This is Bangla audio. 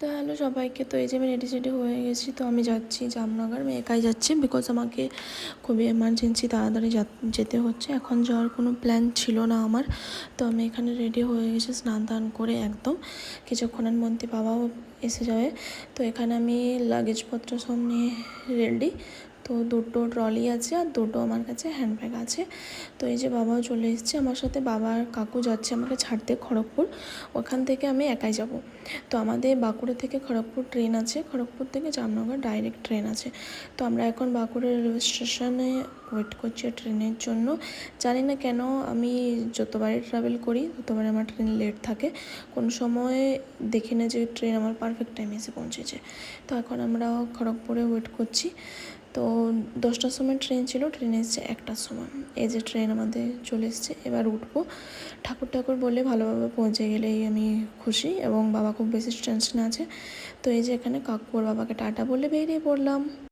তো হ্যালো সবাইকে। তো এই যে আমি রেডি সেডি হয়ে গেছি, তো আমি যাচ্ছি জামনগর। আমি একাই যাচ্ছি, বিকজ আমাকে খুবই এমার্জেন্সি তাড়াতাড়ি যেতে হচ্ছে। এখন যাওয়ার কোনো প্ল্যান ছিল না আমার। তো আমি এখানে রেডি হয়ে গেছি স্নান টান করে একদম। কিছুক্ষণের মধ্যে বাবাও এসে যাবে। তো এখানে আমি লাগেজপত্র সব নিয়ে রেডি। তো দুটো ট্রলি আছে আর দুটো আমার কাছে হ্যান্ডব্যাগ আছে। তো এই যে বাবাও চলে এসেছে আমার সাথে। বাবা আর কাকু যাচ্ছে আমাকে ছাড়তে খড়গপুর। ওখান থেকে আমি একাই যাব। তো আমাদের বাঁকুড়া থেকে খড়গপুর ট্রেন আছে, খড়গপুর থেকে জামনগর ডাইরেক্ট ট্রেন আছে। তো আমরা এখন বাঁকুড়া রেলওয়ে স্টেশনে ওয়েট করছি ট্রেনের জন্য। জানি না কেন, আমি যতবারই ট্রাভেল করি ততবারই আমার ট্রেন লেট থাকে। কোনো সময় দেখি না যে ট্রেন আমার পারফেক্ট টাইমে এসে পৌঁছেছে। তো এখন আমরা খড়গপুরে ওয়েট করছি। তো 10টার সময় ট্রেন ছিল, ট্রেন এসেছে 1টার সময়। এই যে ট্রেন আমাদের চলে এসেছে, এবার উঠবো। ঠাকুর বলে ভালোভাবে পৌঁছে গেলেই আমি খুশি, এবং বাবা খুব বেশি টেনশনে আছে। তো এই যে এখানে কাকু আর বাবাকে টাটা বলে বেরিয়ে পড়লাম।